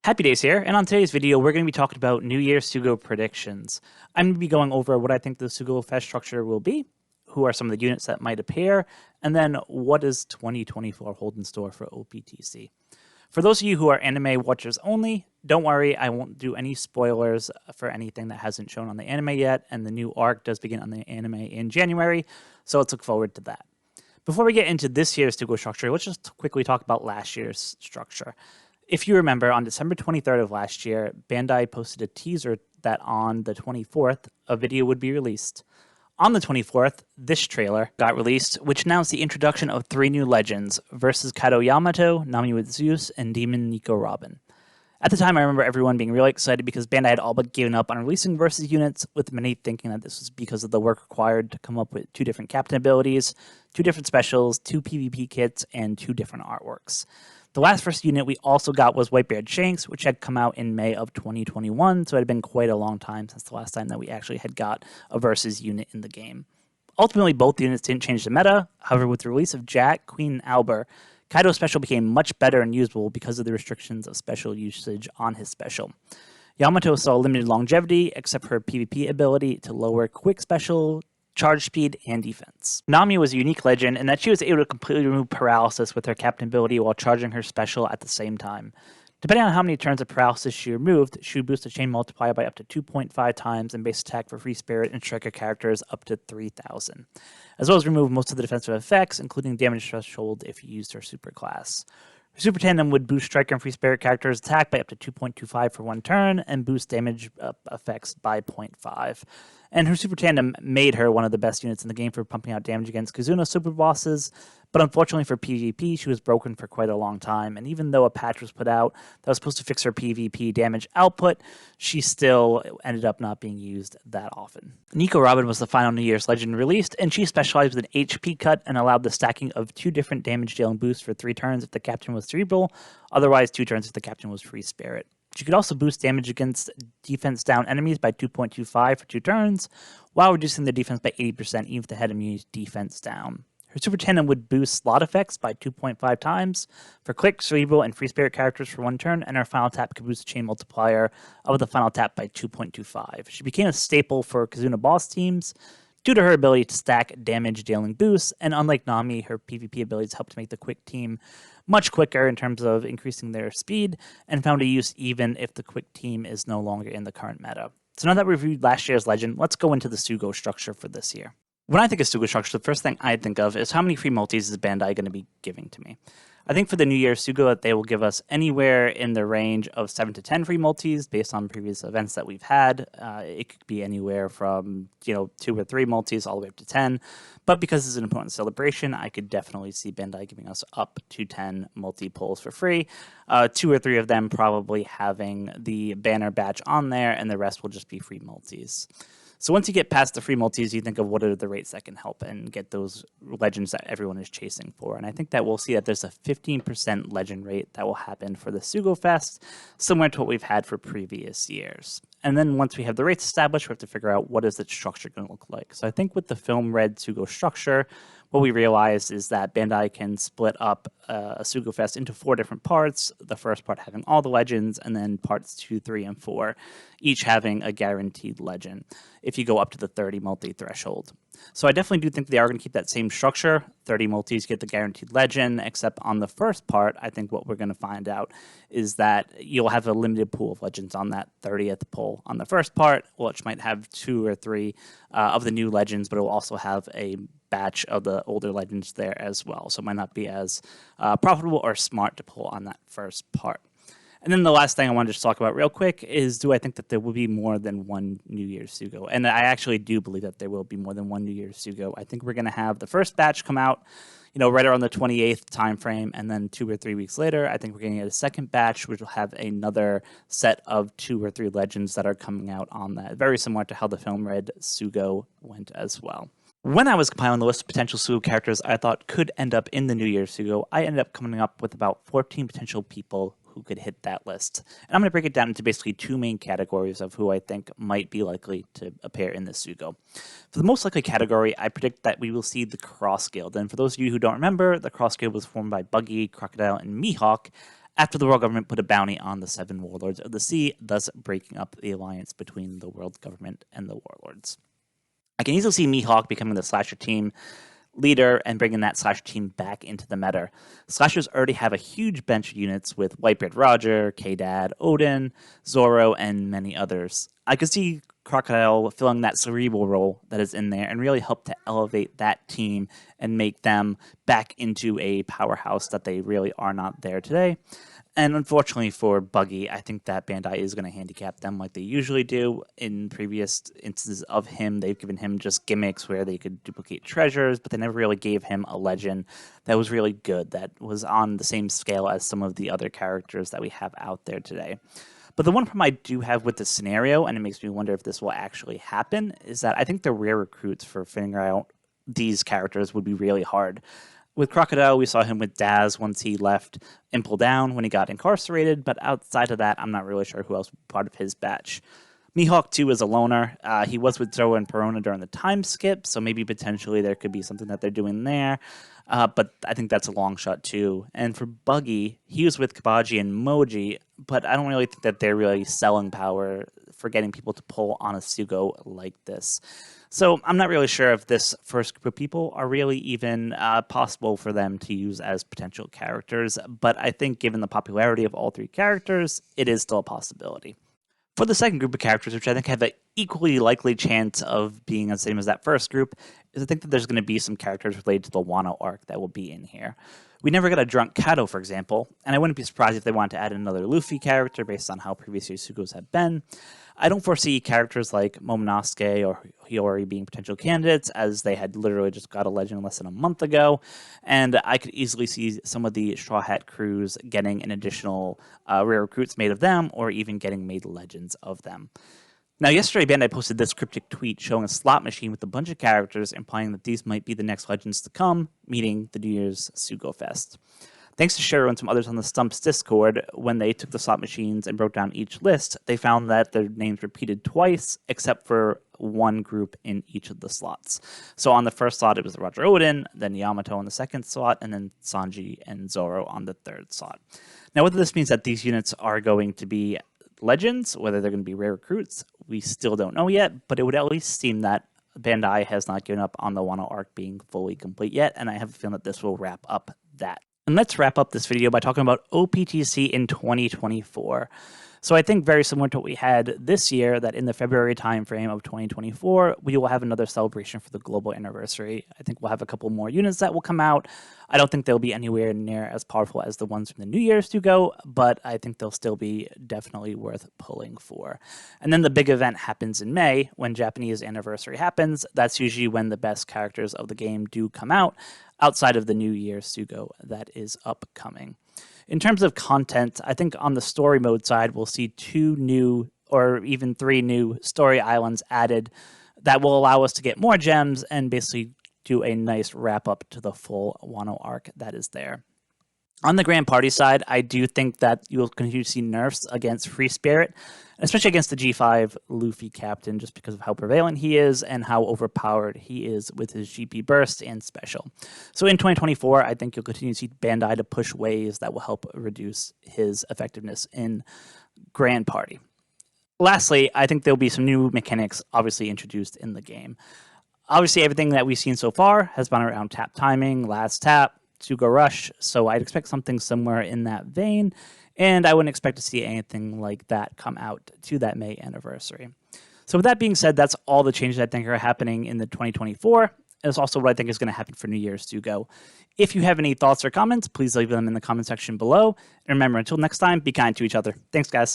Happy Days here, and on today's video, we're going to be talking about New Year Sugo predictions. I'm going to be going over what I think the Sugofest structure will be, who are some of the units that might appear, and then what does 2024 hold in store for OPTC. For those of you who are anime watchers only, don't worry, I won't do any spoilers for anything that hasn't shown on the anime yet, and the new arc does begin on the anime in January, so let's look forward to that. Before we get into this year's Sugo structure, let's just quickly talk about last year's structure. If you remember, on December 23rd of last year, Bandai posted a teaser that on the 24th, a video would be released. On the 24th, this trailer got released, which announced the introduction of 3 new legends versus Kaido Yamato, Nami with Zeus, and Demon Nico Robin. At the time, I remember everyone being really excited because Bandai had all but given up on releasing versus units, with many thinking that this was because of the work required to come up with 2 different captain abilities, 2 different specials, 2 PvP kits, and 2 different artworks. The last versus unit we also got was Whitebeard Shanks, which had come out in May of 2021, so it had been quite a long time since the last time that we actually had got a versus unit in the game. Ultimately, both units didn't change the meta. However, with the release of Jack, Queen, and Albert, Kaido's special became much better and usable because of the restrictions of special usage on his special. Yamato saw limited longevity, except for her PvP ability to lower quick special, charge speed, and defense. Nami was a unique legend in that she was able to completely remove paralysis with her captain ability while charging her special at the same time. Depending on how many turns of paralysis she removed, she would boost the chain multiplier by up to 2.5 times and base attack for free spirit and striker characters up to 3,000, as well as remove most of the defensive effects, including damage threshold if you used her super class. Her super tandem would boost striker and free spirit characters' attack by up to 2.25 for 1 turn and boost damage effects by 0.5. And her super tandem made her one of the best units in the game for pumping out damage against Kazuna super bosses, but unfortunately for PvP, she was broken for quite a long time, and even though a patch was put out that was supposed to fix her PvP damage output, she still ended up not being used that often. Nico Robin was the final New Year's Legend released, and she specialized with an HP cut and allowed the stacking of 2 different damage dealing boosts for 3 turns if the captain was cerebral, otherwise 2 turns if the captain was free spirit. She could also boost damage against defense down enemies by 2.25 for 2 turns, while reducing their defense by 80% even if they had immunity defense down. Her super tandem would boost slot effects by 2.5 times for click, cerebral, and free spirit characters for 1 turn, and her final tap could boost the chain multiplier of the final tap by 2.25. She became a staple for Kazuna boss teams due to her ability to stack damage dealing boosts, and unlike Nami, her PvP abilities help to make the quick team much quicker in terms of increasing their speed, and found a use even if the quick team is no longer in the current meta. So now that we've reviewed last year's Legend, let's go into the Sugo structure for this year. When I think of Sugo structure, the first thing I think of is how many free multis is Bandai going to be giving to me. I think for the New Year Sugo, they will give us anywhere in the range of 7 to 10 free multis based on previous events that we've had. It could be anywhere from 2 or 3 multis all the way up to 10. But because it's an important celebration, I could definitely see Bandai giving us up to 10 multi-pulls for free. 2 or 3 of them probably having the banner badge on there, and the rest will just be free multis. So once you get past the free multis, you think of what are the rates that can help and get those legends that everyone is chasing for. And I think that we'll see that there's a 15% legend rate that will happen for the Sugofest, similar to what we've had for previous years. And then once we have the rates established, we have to figure out what is the structure going to look like. So I think with the film red Sugo structure, what we realized is that Bandai can split up a Sugofest into 4 different parts, the first part having all the legends, and then parts 2, 3, and 4, each having a guaranteed legend if you go up to the 30 multi threshold. So I definitely do think they are going to keep that same structure. 30 multis get the guaranteed legend, except on the first part, I think what we're going to find out is that you'll have a limited pool of legends on that 30th pull. On the first part, which might have 2 or 3 of the new legends, but it will also have a batch of the older legends there as well. So it might not be as profitable or smart to pull on that first part. And then the last thing I wanted to just talk about real quick is, do I think that there will be more than one New Year's Sugo? And I actually do believe that there will be more than one New Year's Sugo. I think we're going to have the first batch come out, right around the 28th time frame, and then 2 or 3 weeks later, I think we're going to get a second batch, which will have another set of 2 or 3 legends that are coming out on that. Very similar to how the film red Sugo went as well. When I was compiling the list of potential Sugo characters I thought could end up in the New Year's Sugo, I ended up coming up with about 14 potential people who could hit that list. And I'm going to break it down into basically 2 main categories of who I think might be likely to appear in this Sugo. For the most likely category, I predict that we will see the Cross Guild. And for those of you who don't remember, the Cross Guild was formed by Buggy, Crocodile, and Mihawk after the world government put a bounty on the 7 warlords of the sea, thus breaking up the alliance between the world government and the warlords. I can easily see Mihawk becoming the slasher team leader and bringing that slasher team back into the meta. Slashers already have a huge bench of units with Whitebeard Roger, K-Dad, Odin, Zoro, and many others. I could see Crocodile filling that cerebral role that is in there and really help to elevate that team and make them back into a powerhouse that they really are not there today. And unfortunately for Buggy, I think that Bandai is going to handicap them like they usually do. In previous instances of him, they've given him just gimmicks where they could duplicate treasures, but they never really gave him a legend that was really good, that was on the same scale as some of the other characters that we have out there today. But the one problem I do have with this scenario, and it makes me wonder if this will actually happen, is that I think the rare recruits for figuring out these characters would be really hard. With Crocodile, we saw him with Daz once he left Impel Down when he got incarcerated, but outside of that, I'm not really sure who else would be part of his batch. Mihawk, too, is a loner. He was with Zoro and Perona during the time skip, so maybe potentially there could be something that they're doing there, but I think that's a long shot, too. And for Buggy, he was with Kabaji and Moji, but I don't really think that they're really selling power for getting people to pull on a Sugo like this. So I'm not really sure if this first group of people are really even possible for them to use as potential characters, but I think given the popularity of all 3 characters, it is still a possibility. For the second group of characters, which I think have an equally likely chance of being the same as that first group, is I think that there's going to be some characters related to the Wano arc that will be in here. We never got a drunk Kato, for example, and I wouldn't be surprised if they wanted to add another Luffy character based on how previous year's Sugos have been. I don't foresee characters like Momonosuke or Hiyori being potential candidates, as they had literally just got a legend less than a month ago, and I could easily see some of the Straw Hat crews getting an additional rare recruits made of them, or even getting made legends of them. Now, yesterday, Bandai posted this cryptic tweet showing a slot machine with a bunch of characters, implying that these might be the next legends to come, meeting the New Year's Sugofest. Thanks to Shiro and some others on the Stumps Discord, when they took the slot machines and broke down each list, they found that their names repeated twice, except for one group in each of the slots. So on the first slot, it was Roger Odin, then Yamato on the second slot, and then Sanji and Zoro on the third slot. Now, whether this means that these units are going to be legends, whether they're going to be rare recruits, we still don't know yet, but it would at least seem that Bandai has not given up on the Wano arc being fully complete yet, and I have a feeling that this will wrap up that. And let's wrap up this video by talking about OPTC in 2024. So I think very similar to what we had this year, that in the February timeframe of 2024, we will have another celebration for the global anniversary. I think we'll have a couple more units that will come out. I don't think they'll be anywhere near as powerful as the ones from the New Year's Sugo, but I think they'll still be definitely worth pulling for. And then the big event happens in May, when Japanese anniversary happens. That's usually when the best characters of the game do come out, outside of the New Year's Sugo that is upcoming. In terms of content, I think on the story mode side, we'll see 2 new or even 3 new story islands added that will allow us to get more gems and basically do a nice wrap up to the full Wano arc that is there. On the Grand Party side, I do think that you'll continue to see nerfs against Free Spirit, especially against the G5 Luffy captain, just because of how prevalent he is and how overpowered he is with his GP burst and special. So in 2024, I think you'll continue to see Bandai to push ways that will help reduce his effectiveness in Grand Party. Lastly, I think there'll be some new mechanics obviously introduced in the game. Obviously, everything that we've seen so far has been around tap timing, last tap, Sugo Rush, so I'd expect something somewhere in that vein, and I wouldn't expect to see anything like that come out to that May anniversary. So with that being said, that's all the changes I think are happening in the 2024. It's also what I think is going to happen for New Year's Sugo. If you have any thoughts or comments, please leave them in the comment section below. And remember, until next time, be kind to each other. Thanks, guys.